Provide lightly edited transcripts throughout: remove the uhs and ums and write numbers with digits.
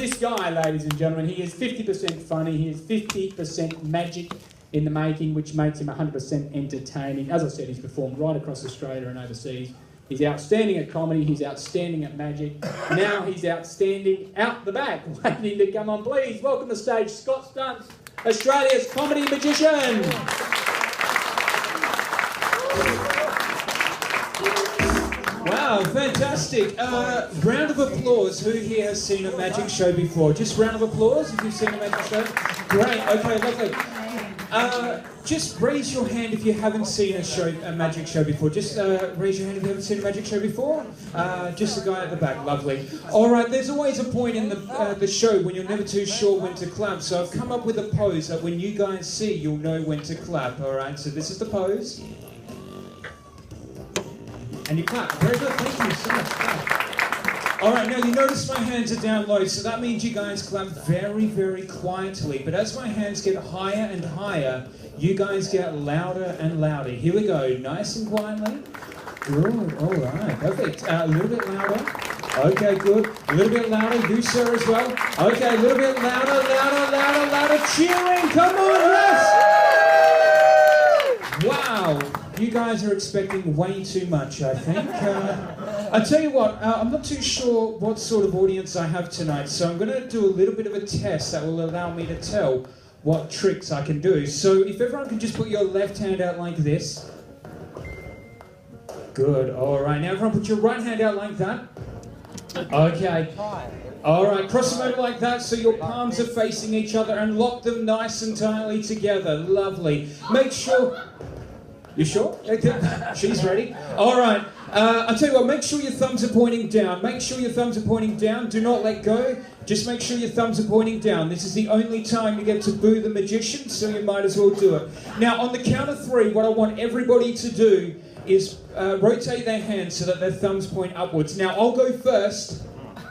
this guy, ladies and gentlemen. He is 50% funny, he is 50% magic in the making, which makes him 100% entertaining. As I said, he's performed right across Australia and overseas. He's outstanding at comedy, he's outstanding at magic. Now he's outstanding out the back, waiting to come on. Please welcome to the stage Scott Stunts, Australia's comedy magician. Wow, fantastic. Round of applause. Who here has seen a magic show before? Just round of applause if you've seen a magic show. Great, okay, lovely. Just raise your hand if you haven't seen a magic show before. Just raise your hand if you haven't seen a magic show before. Just the guy at the back, lovely. All right, there's always a point in the show when you're never too sure when to clap. So I've come up with a pose that when you guys see, you'll know when to clap. All right, so this is the pose. And you clap. Very good. Thank you so much. Clap. All right, now you notice my hands are down low, so that means you guys clap very, very quietly. But as my hands get higher and higher, you guys get louder and louder. Here we go. Nice and quietly. Good. All right. Perfect. A little bit louder. Okay, good. A little bit louder. You, sir, as well. Okay, a little bit louder, louder, louder, louder. Cheering. Come on, yes. Wow. You guys are expecting way too much, I think. I tell you what, I'm not too sure what sort of audience I have tonight, so I'm going to do a little bit of a test that will allow me to tell what tricks I can do. So if everyone can just put your left hand out like this. Good, all right. Now everyone put your right hand out like that. Okay. All right, cross them over like that so your palms are facing each other and lock them nice and tightly together. Lovely. Make sure... You sure? She's ready. All right. I'll tell you what, make sure your thumbs are pointing down. Make sure your thumbs are pointing down. Do not let go. Just make sure your thumbs are pointing down. This is the only time you get to boo the magician, so you might as well do it. Now, on the count of 3, what I want everybody to do is rotate their hands so that their thumbs point upwards. Now, I'll go first,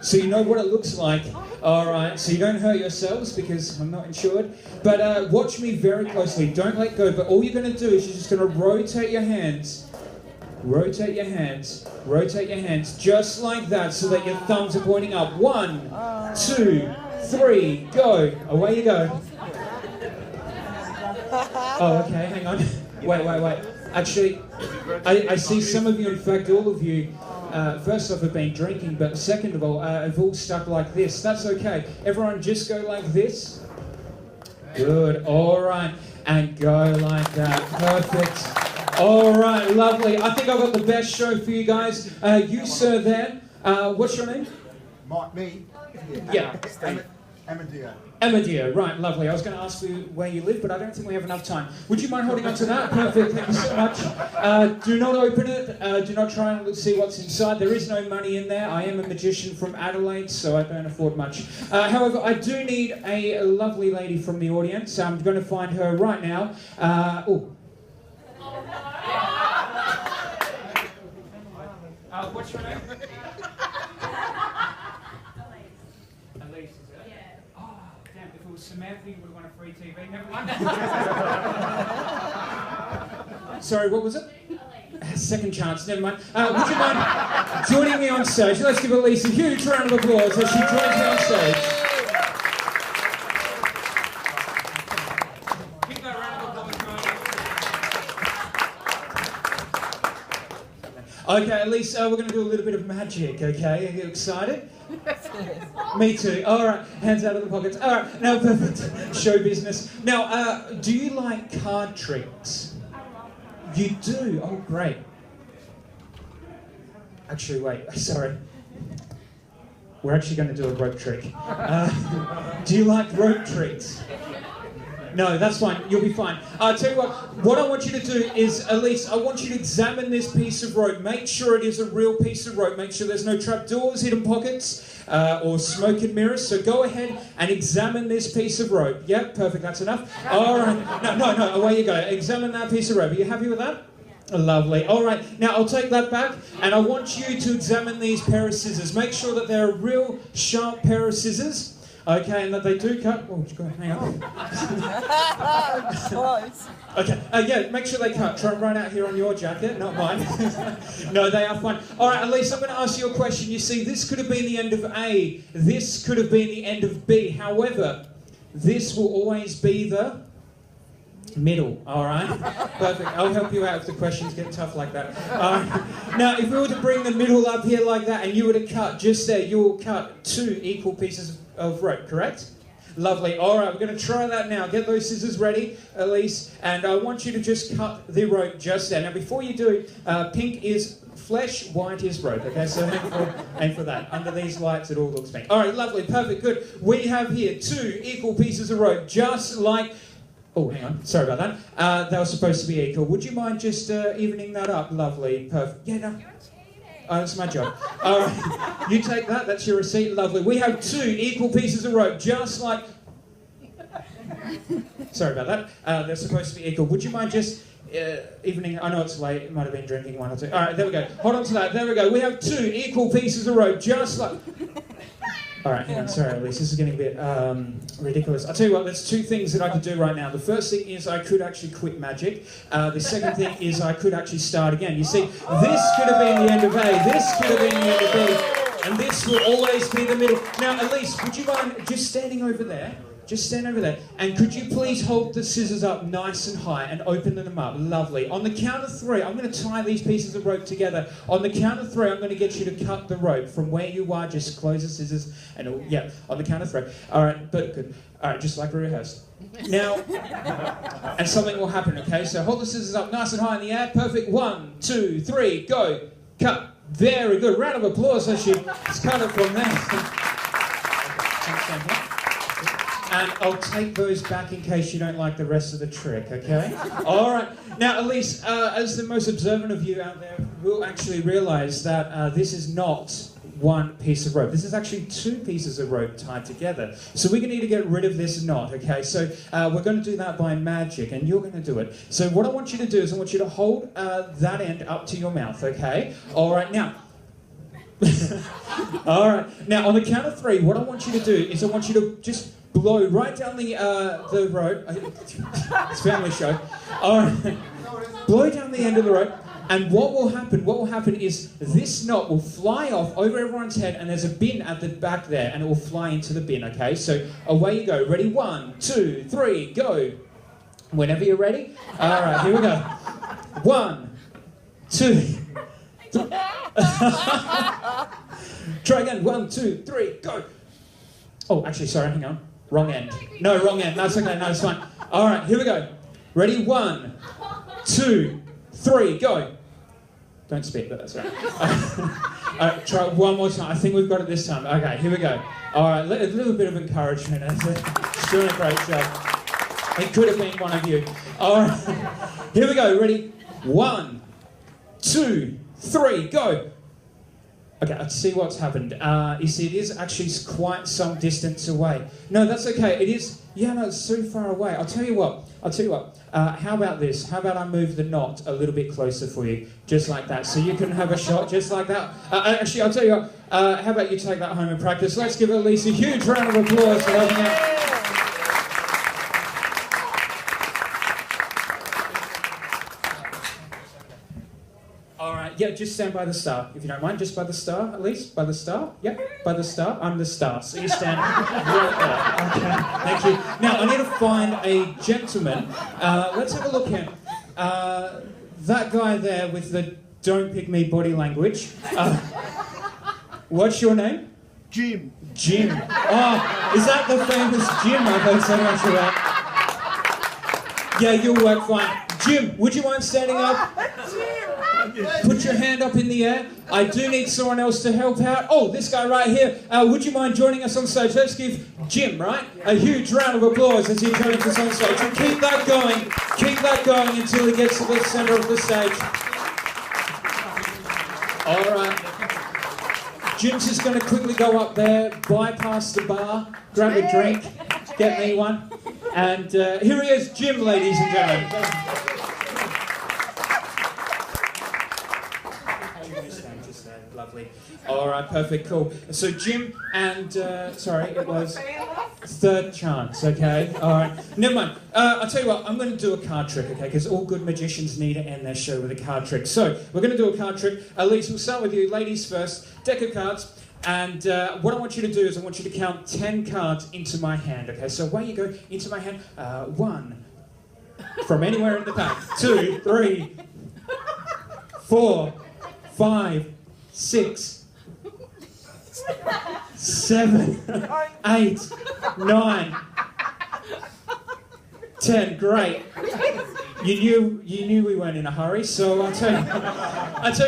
so you know what it looks like. All right, so you don't hurt yourselves because I'm not insured. But watch me very closely. Don't let go. But all you're going to do is you're just going to rotate your hands. Rotate your hands. Rotate your hands just like that so that your thumbs are pointing up. 1, 2, 3, go. Away you go. Oh, okay, hang on. Wait. Actually, I see some of you, in fact, all of you, first off have been drinking, but second of all, have all stuck like this. That's okay. Everyone just go like this. Good. All right. And go like that. Perfect. All right. Lovely. I think I've got the best show for you guys. You, sir, there. What's your name? Me? Yeah. Amadio. Amadio, right, lovely. I was going to ask you where you live, but I don't think we have enough time. Would you mind holding on to that? Perfect, thank you so much. Do not open it. Do not try and see what's inside. There is no money in there. I am a magician from Adelaide, so I don't afford much. However, I do need a lovely lady from the audience. I'm going to find her right now. What's your name? Elise, is it? Yeah. Oh, damn, if it was Samantha, you would have won a free TV. Never mind. Sorry, what was it? Second chance, never mind. Would you mind joining me on stage? Let's give Elise a huge round of applause as she joins me on stage. Give that round of applause, guys. Okay, Elise, we're going to do a little bit of magic, okay? Are you excited? Me too. All right, hands out of the pockets. All right, now perfect. Show business. Now, do you like card tricks? You do? Oh, great. Actually, wait, sorry. We're actually going to do a rope trick. Do you like rope tricks? No, that's fine. You'll be fine. I'll tell you what I want you to do is, Elise, I want you to examine this piece of rope. Make sure it is a real piece of rope. Make sure there's no trapdoors, hidden pockets, or smoke and mirrors. So go ahead and examine this piece of rope. Yep, perfect. That's enough. All right. No, away you go. Examine that piece of rope. Are you happy with that? Lovely. All right, now I'll take that back and I want you to examine these pair of scissors. Make sure that they're a real sharp pair of scissors. Okay, and that they do cut. Oh, go hang on. Close. Okay, yeah, make sure they cut. Try and run out here on your jacket, not mine. No, they are fine. All right, Elise, I'm going to ask you a question. You see, this could have been the end of A. This could have been the end of B. However, this will always be the middle, all right? Perfect. I'll help you out if the questions get tough like that. Now, if we were to bring the middle up here like that and you were to cut just there, you will cut 2 equal pieces of rope, correct? Lovely. All right, we're going to try that now. Get those scissors ready, Elise, and I want you to just cut the rope just there. Now, before you do, pink is flesh, white is rope, okay? So aim for that. Under these lights, it all looks pink. All right, lovely, perfect, good. We have here 2 equal pieces of rope, just like... Oh, hang on. Sorry about that. They were supposed to be equal. Would you mind just evening that up? Lovely. Perfect. Yeah, no. That's my job. All right. You take that. That's your receipt. Lovely. We have 2 equal pieces of rope, just like... Sorry about that. They're supposed to be equal. Would you mind just evening... I know it's late. It might have been drinking 1 or 2. All right, there we go. Hold on to that. There we go. We have 2 equal pieces of rope, just like... All right, hang on. Sorry, Elise. This is getting a bit ridiculous. I'll tell you what, there's 2 things that I could do right now. The first thing is I could actually quit magic. The second thing is I could actually start again. You see, this could have been the end of A, this could have been the end of B, and this will always be the middle. Now, Elise, would you mind just standing over there? Just stand over there. And could you please hold the scissors up nice and high and open them up? Lovely. On the count of 3, I'm going to tie these pieces of rope together. On the count of 3, I'm going to get you to cut the rope from where you are. Just close the scissors and it'll, yeah, on the count of 3. All right, but good. All right, just like we rehearsed. Now, and something will happen, okay? So hold the scissors up nice and high in the air. Perfect. 1, 2, 3, go. Cut. Very good. Round of applause as she cut it from there. And I'll take those back in case you don't like the rest of the trick, okay? All right. Now, Elise, as the most observant of you out there, will actually realise that this is not 1 piece of rope. This is actually 2 pieces of rope tied together. So we're going to need to get rid of this knot, okay? So we're going to do that by magic, and you're going to do it. So what I want you to do is I want you to hold that end up to your mouth, okay? All right, now... All right. Now, on the count of 3, what I want you to do is I want you to just blow right down the rope. It's family show. All right. Blow down the end of the rope, and what will happen is this knot will fly off over everyone's head, and there's a bin at the back there, and it will fly into the bin, okay? So away you go. Ready? 1, 2, 3, go. Whenever you're ready. All right, here we go. 1, 2, 3. Try again. 1, 2, 3, go. Oh, actually, sorry, hang on. Wrong end. No, wrong end. That's okay. No, it's fine. All right, here we go. Ready? 1, 2, 3, go. Don't spit, but that's all right. All right, try it one more time. I think we've got it this time. Okay, here we go. All right, a little bit of encouragement. It's doing a great job. It could have been one of you. All right, here we go. Ready? 1, 2, 3, go. Okay, let's see what's happened. You see, it is actually quite some distance away. No, that's okay. It is... Yeah, no, it's so far away. I'll tell you what. How about this? How about I move the knot a little bit closer for you? Just like that. So you can have a shot just like that. Actually, I'll tell you what. How about you take that home and practice? Let's give Elise a huge round of applause for helping out. Yeah, just stand by the star, if you don't mind. Just by the star, at least. By the star? Yeah, by the star. I'm the star, so you stand right there. Okay, thank you. Now, I need to find a gentleman. Let's have a look here. That guy there with the don't pick me body language. What's your name? Jim. Jim. Oh, is that the famous Jim I've heard so much about? Yeah, you'll work fine. Jim, would you mind standing up? Put your hand up in the air. I do need someone else to help out. Oh, this guy right here. Would you mind joining us on stage? Let's give Jim, right, a huge round of applause as he joins us on stage. And keep that going. Keep that going until he gets to the centre of the stage. All right. Jim's just going to quickly go up there, bypass the bar, grab a drink, get me one. And here he is, Jim, ladies and gentlemen. Lovely. All right, perfect, cool. So Jim and, sorry, it was third chance, okay? All right, never mind. I'll tell you what, I'm going to do a card trick, okay? Because all good magicians need to end their show with a card trick. So we're going to do a card trick. Elise, we'll start with you. Ladies first. Deck of cards. And what I want you to do is I want you to count 10 cards into my hand, okay? So away you go, into my hand. 1, from anywhere in the pack. 2, 3, 4, 5, 6, 7, 8, 9, 10. Great. You knew we weren't in a hurry, so I'll tell you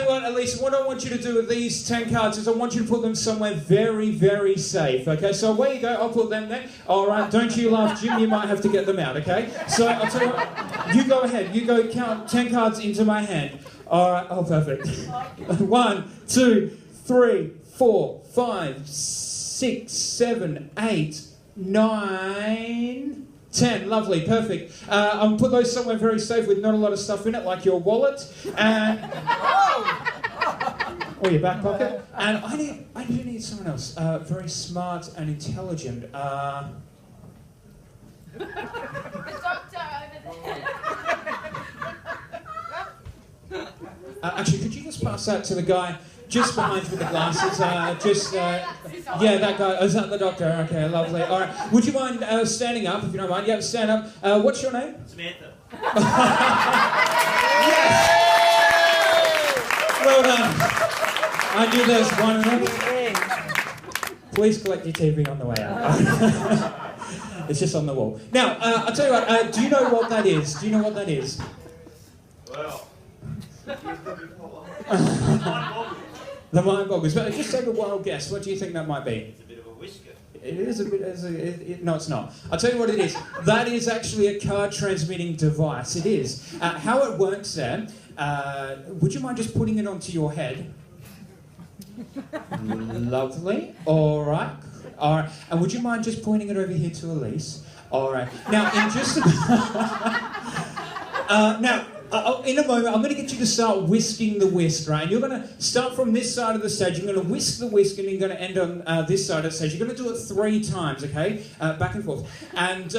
what, Elise, what I want you to do with these 10 cards is I want you to put them somewhere very, very safe, okay? So away you go, I'll put them there. All right, don't you laugh, Jim, you might have to get them out, okay? So I'll tell you what, you go ahead, you go count 10 cards into my hand. All right, oh, perfect. 1, 2, 3, 4, 5, 6, 7, 8, 9... 10, lovely, perfect. I'll put those somewhere very safe with not a lot of stuff in it, like your wallet and or your back pocket. And I do need someone else, very smart and intelligent. The doctor over there. Actually, could you just pass that to the guy just behind you with the glasses? Yeah, that guy. Is that the doctor? Okay, lovely. All right. Would you mind standing up, if you don't mind? Yeah, stand up. What's your name? Samantha. Yes! Well done. I knew there was one of them. Please collect your TV on the way out. It's just on the wall. Now, I'll tell you what, do you know what that is? Do you know what that is? Well. The mind boggles. But just take a wild guess. What do you think that might be? It's a bit of a whisker. It is a bit. No, it's not. I'll tell you what it is. That is actually a card transmitting device. It is. How it works there. Would you mind just putting it onto your head? Lovely. All right. All right. And would you mind just pointing it over here to Elise? All right. Now, in just in a moment, I'm going to get you to start whisking the whisk, right? And you're going to start from this side of the stage. You're going to whisk the whisk, and you're going to end on this side of the stage. You're going to do it 3 times, okay? Back and forth. And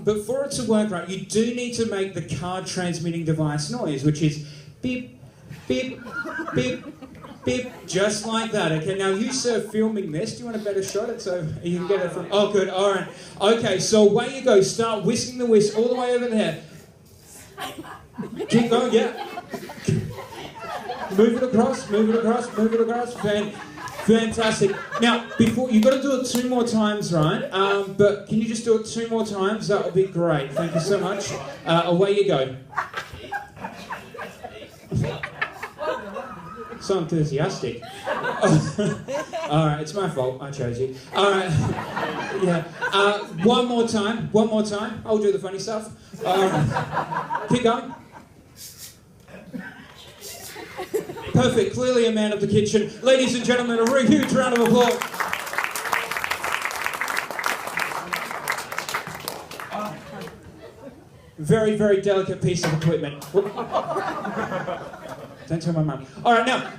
but for it to work right, you do need to make the card transmitting device noise, which is beep, beep, beep, beep, just like that. Okay, now you, sir, filming this. Do you want a better shot at so you can get it from? Oh, good. All right. Okay, so away you go. Start whisking the whisk all the way over there. Keep going, yeah. Move it across, move it across, move it across. Fantastic. Now, before you've got to do it 2 more times, right? But can you just do it 2 more times? That would be great. Thank you so much. Away you go. So enthusiastic. All right, it's my fault. I chose you. All right. Yeah. One more time. One more time. I'll do the funny stuff. Keep going. Perfect. Clearly a man of the kitchen. Ladies and gentlemen, a huge round of applause. Very, very delicate piece of equipment. Don't tell my mum. All right, now,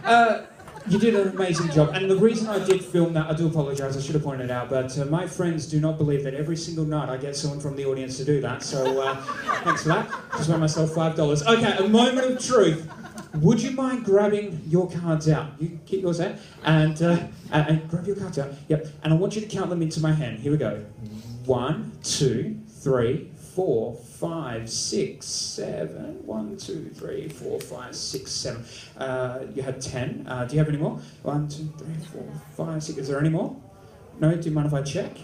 you did an amazing job. And the reason I did film that, I do apologise, I should have pointed it out, but my friends do not believe that every single night I get someone from the audience to do that. So thanks for that. Just won myself $5. Okay, a moment of truth. Would you mind grabbing your cards out? You get yours out and grab your cards out. Yep. And I want you to count them into my hand. Here we go. 1, 2, 3, 4, 5, 6, 7. 1, 2, 3, 4, 5, 6, 7. You had 10. Do you have any more? 1, 2, 3, 4, 5, 6. Is there any more? No? Do you mind if I check?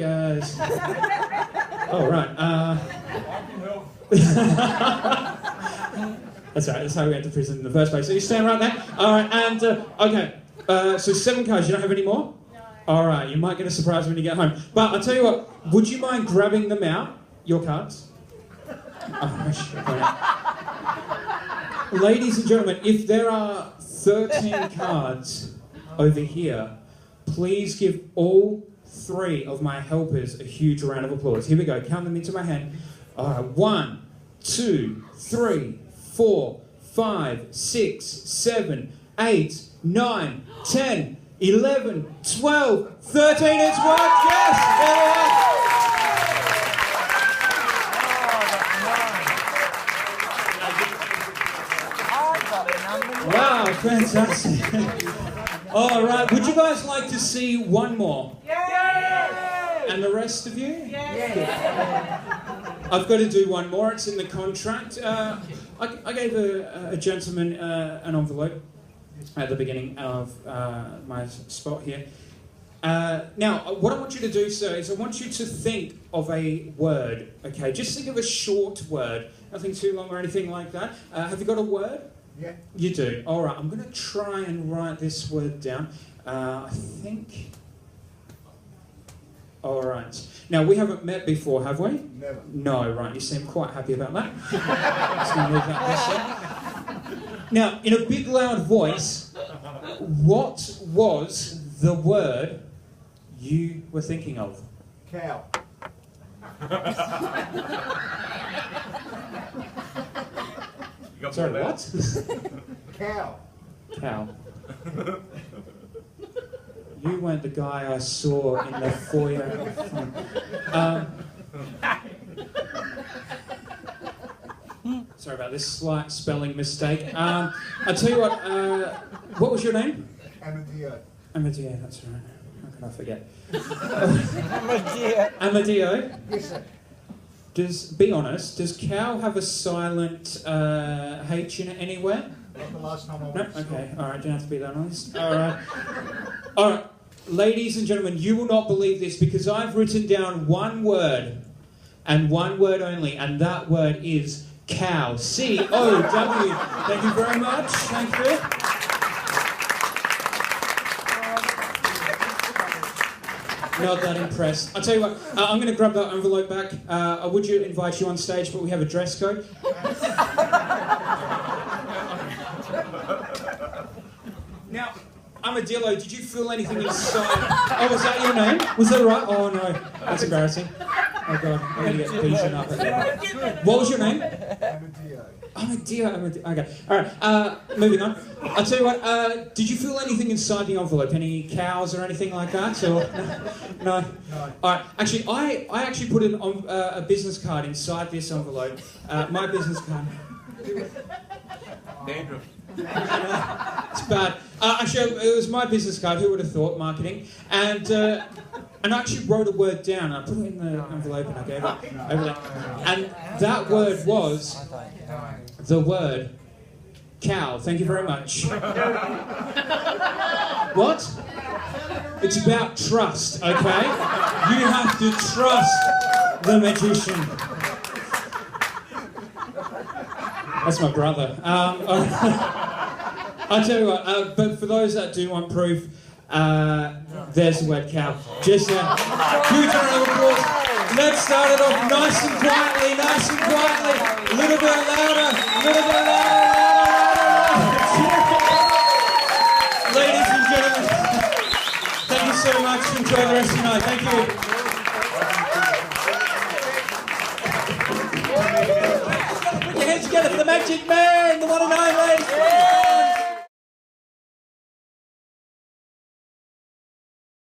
Oh, right. That's right, that's how we went to prison in the first place. So you stand right there. All right, and, okay. So 7 cards, you don't have any more? No. All right, you might get a surprise when you get home. But I'll tell you what, would you mind grabbing them out, your cards? Ladies and gentlemen, if there are 13 cards over here, please give all 3 of my helpers a huge round of applause. Here we go, count them into my hand. All right, 1, 2, 3, 4, 5, 6, 7, 8, 9, 10, 11, 12, 13. It's worked. Yes. Wow, fantastic. All right, would you guys like to see one more? Yes! And the rest of you? Yes! I've got to do one more, it's in the contract. I gave a gentleman an envelope at the beginning of my spot here. Now, what I want you to do, sir, is I want you to think of a word, okay? Just think of a short word, nothing too long or anything like that. Have you got a word? Yeah. You do. All right, I'm going to try and write this word down. I think... All right. Now, we haven't met before, have we? Never. No, right. You seem quite happy about that. Just gonna leave that there, sir. Now, in a big, loud voice, what was the word you were thinking of? Cow. Sorry, what? Cow. Cow. You weren't the guy I saw in the foyer. Sorry about this slight spelling mistake. I'll tell you what was your name? Amadeo. Amadeo, that's right. How can I forget? Amadeo. Amadeo, Yes, sir. be honest, does cow have a silent H in it anywhere? Not the last time I No? went to school. Okay, alright, don't have to be that honest. Alright. Alright, ladies and gentlemen, you will not believe this because I've written down one word, and one word only, and that word is cow. C-O-W. Thank you very much. Thank you. Not that impressed. I'll tell you what, I'm going to grab that envelope back. I would invite you on stage, but we have a dress code. Now, Amadillo, did you feel anything inside? Oh, was that your name? Was that right? Oh no, that's embarrassing. Oh god, I'm going to get beaten up. What was your name? Amadeo. Amadeo. Okay, alright, moving on. I'll tell you what, did you feel anything inside the envelope? Any cows or anything like that? Or no? No. Alright, actually, I actually put a business card inside this envelope. My business card. Dandruff. It's bad. Actually, it was my business card. Who would have thought? Marketing. And I actually wrote a word down. I put it in the envelope and I gave it over there. And that word was the word cow. Thank you very much. What? It's about trust, okay? You have to trust the magician. That's my brother. I'll tell you what, but for those that do want proof, there's the word cow. Just a huge round of applause. Let's start it off nice and quietly, a little bit louder, Ladies and gentlemen, thank you so much. Enjoy the rest of your night. Thank you. Put your hands together for the magic man, the one and only.